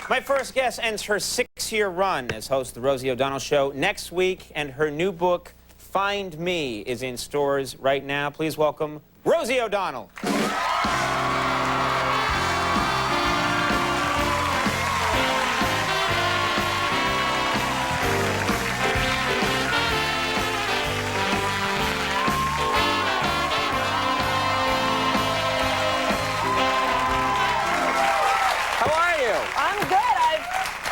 My first guest ends her 6-year run as host of the Rosie O'Donnell Show next week, and her new book, Find Me, is in stores right now. Please welcome Rosie O'Donnell.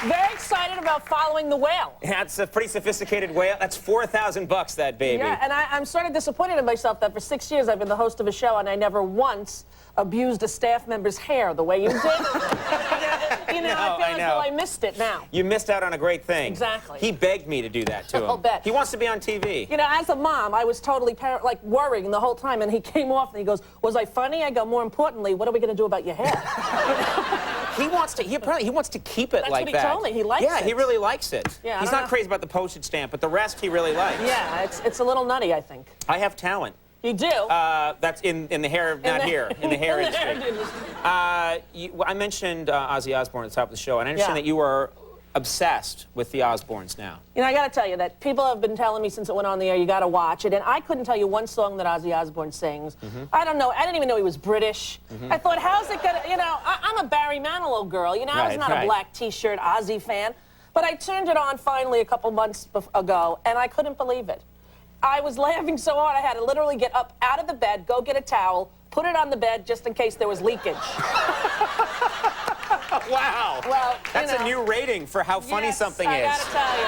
Very excited about following the whale. Yeah, it's a pretty sophisticated whale. That's $4,000, that baby. Yeah, and I'm sort of disappointed in myself that for 6 years I've been the host of a show and I never once abused a staff member's hair the way you did. You know, I feel as though I missed it now. You missed out on a great thing. Exactly. He begged me to do that to him. I'll bet. He wants to be on TV. You know, as a mom, I was totally worrying the whole time, and he came off and he goes, "Was I funny?" I go, "More importantly, what are we going to do about your hair?" He wants to. He wants to keep it like that. That's what he told me. He likes it. Yeah, he really likes it. Yeah, he's not crazy about the postage stamp, but the rest he really likes. Yeah, it's a little nutty, I think. I have talent. You do? That's in the hair, not here, in the hair industry. I mentioned Ozzy Osbourne at the top of the show, and I understand that you are obsessed with the Osbournes now. You know, I got to tell you that people have been telling me since it went on the air, you got to watch it, and I couldn't tell you one song that Ozzy Osbourne sings. I don't know. I didn't even know he was British. I thought, how's it gonna? You know, I'm a Barry Manilow girl. You know, I was not a black T-shirt Ozzy fan, but I turned it on finally a couple months ago, and I couldn't believe it. I was laughing so hard I had to literally get up out of the bed, go get a towel, put it on the bed just in case there was leakage. Wow. Well, that's a new rating for how funny something is. I gotta tell you,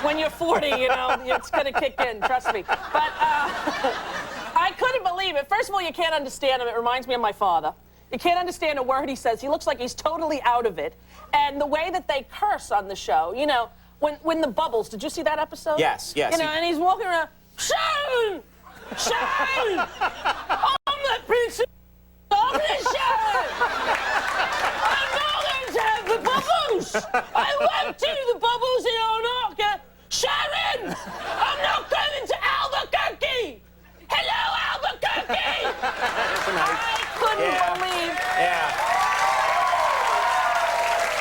when you're 40, you know, it's gonna kick in, trust me. But I couldn't believe it. First of all, you can't understand him. It reminds me of my father. You can't understand a word he says. He looks like he's totally out of it. And the way that they curse on the show, you know, when the Bubbles, did you see that episode? Yes, yes. You know, and he's walking around, Sharon! Sharon! I'm the princess of the show! I'm not going to have the Bubbles! I went to the Bubbles in Onoka. Sharon! I'm not going to Albuquerque! Hello, Albuquerque! I couldn't believe. Yeah.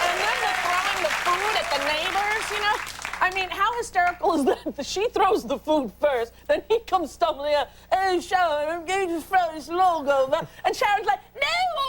And then they're throwing the food at the neighbors, you know? I mean, how hysterical is that? She throws the food first, then he comes stumbling out, "Hey, Sharon, I'm going to throw this log over." And Sharon's like, "No,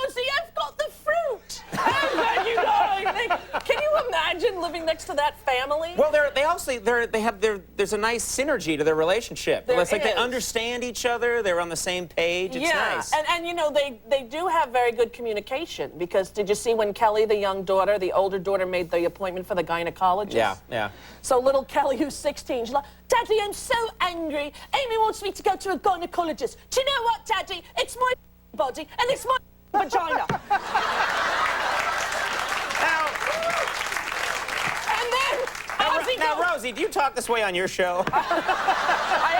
Rosie, I've got the fruit." And you know, can you imagine living next to that family? Well, there's a nice synergy to their relationship. It's like they understand each other. They're on the same page. It's nice. And you know, they do have very good communication, because did you see when Kelly, the young daughter, the older daughter, made the appointment for the gynecologist? Yeah, yeah. So little Kelly, who's 16, she's like, "Daddy, I'm so angry. Amy wants me to go to a gynecologist. Do you know what, Daddy? It's my body, and it's my vagina." Now, Rosie, do you talk this way on your show? I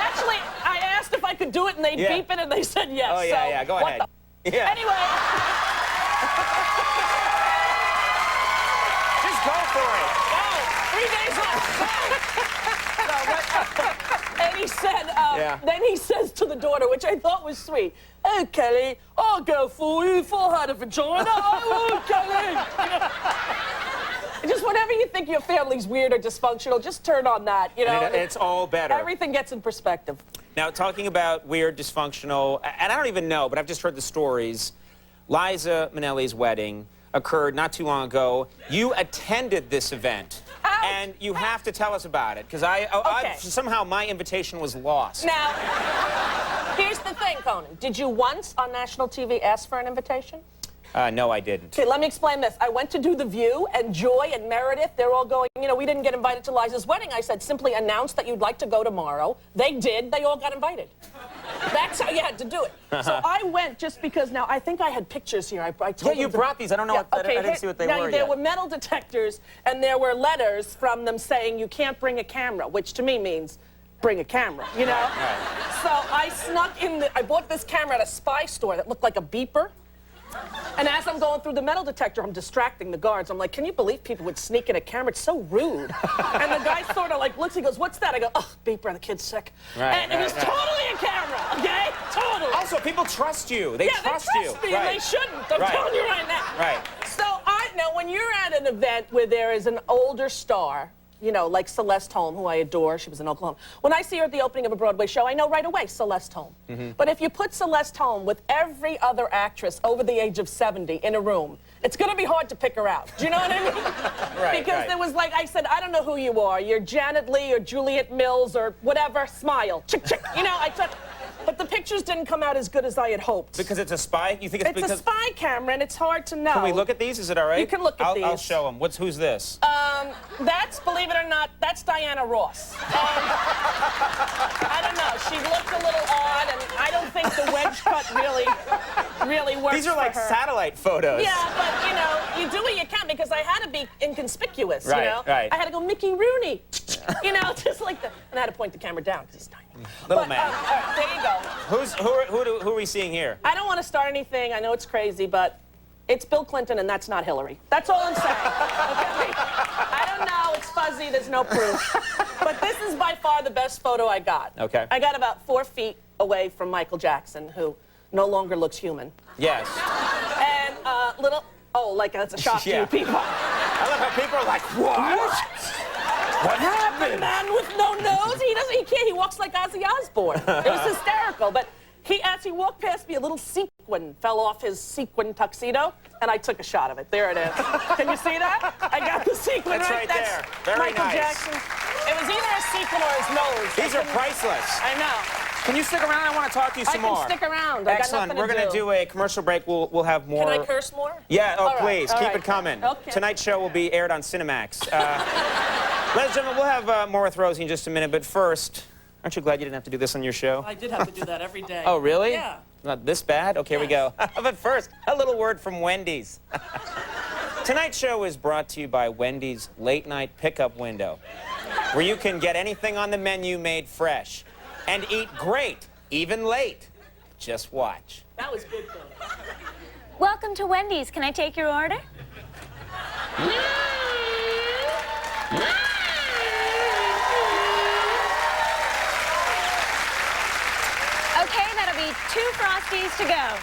asked if I could do it, and they'd beep it, and they said yes. Oh, yeah, yeah, go ahead. Anyway. Just go for it. Go. 3 days left. And he said, then he says to the daughter, which I thought was sweet, "Oh, Kelly, I'll go for you if I had a vagina. I would, Kelly." You know? Just whenever you think your family's weird or dysfunctional, just turn on that, you know. It's all better. Everything gets in perspective. Now, talking about weird, dysfunctional, and I don't even know, but I've just heard the stories. Liza Minnelli's wedding occurred not too long ago. You attended this event. Ouch. And you have to tell us about it, because somehow my invitation was lost. Now, here's the thing, Conan. Did you once on national TV ask for an invitation? No, I didn't. Okay, let me explain this. I went to do The View, and Joy and Meredith, they're all going, you know, we didn't get invited to Liza's wedding. I said, simply announce that you'd like to go tomorrow. They did. They all got invited. That's how you had to do it. So I went just because, now, I think I had pictures here. I told you brought these. I don't know what, I didn't see what they were yet. There were metal detectors, and there were letters from them saying you can't bring a camera, which to me means bring a camera, you know? Right. So I snuck in, I bought this camera at a spy store that looked like a beeper. And as I'm going through the metal detector, I'm distracting the guards. I'm like, can you believe people would sneak in a camera? It's so rude. And the guy sort of like looks, he goes, "What's that?" I go, "Oh, beeper, the kid's sick." And it was totally a camera, okay? Totally. Also, people trust you. They trust you. Me, and they shouldn't. I'm telling you right now. Right. So I Now, when you're at an event where there is an older star, you know, like Celeste Holm, who I adore, she was in Oklahoma. When I see her at the opening of a Broadway show, I know right away Celeste Holm. But if you put Celeste Holm with every other actress over the age of 70 in a room, it's going to be hard to pick her out. Do you know what I mean? Right, because there was like, I said, I don't know who you are. You're Janet Leigh or Juliet Mills or whatever, smile. Chick, chick. You know, I took... But the pictures didn't come out as good as I had hoped. Because it's a spy? You think it's because... It's a spy camera, and it's hard to know. Can we look at these? Is it all right? You can look at these. I'll show them. Who's this? That's, believe it or not, that's Diana Ross. I don't know. She looked a little odd, and I don't think the wedge cut really works. These are like for her. satellite photos. Yeah, but, you know, you do what you can, because I had to be inconspicuous, Right, you know? right. I had to go Mickey Rooney, you know, just like that. And I had to point the camera down, because he's tiny. Little but, man. all right, there you go. Who are we seeing here? I don't want to start anything. I know it's crazy, but it's Bill Clinton, and that's not Hillary. That's all I'm saying. Okay? I don't know. It's fuzzy. There's no proof. But this is by far the best photo I got. Okay. I got about 4 feet away from Michael Jackson, who no longer looks human. Yes. And like that's a shock to you people. I love how people are like, what? What The happened? man with no nose. He can't. He walks like Ozzy Osbourne. It was hysterical. But as he walked past me, a little sequin fell off his sequin tuxedo, and I took a shot of it. There it is. Can you see that? I got the sequin That's right That's there. Very Michael nice. Jackson. It was either a sequin or his nose. These are priceless. I know. Can you stick around? I want to talk to you some more. I can stick around. I Excellent. got We're nothing going to do a commercial break. We'll have more. Can I curse more? Yeah. Oh, All right, please. all Keep right. it coming. Okay. Tonight's show will be aired on Cinemax. Ladies and gentlemen, we'll have more with Rosie in just a minute. But first, aren't you glad you didn't have to do this on your show? I did have to do that every day. Oh, really? Yeah. Not this bad? Okay, here we go. But first, a little word from Wendy's. Tonight's show is brought to you by Wendy's Late Night Pickup Window, where you can get anything on the menu made fresh and eat great, even late. Just watch. That was good, though. Welcome to Wendy's. Can I take your order? Okay, that'll be 2 Frosties to go.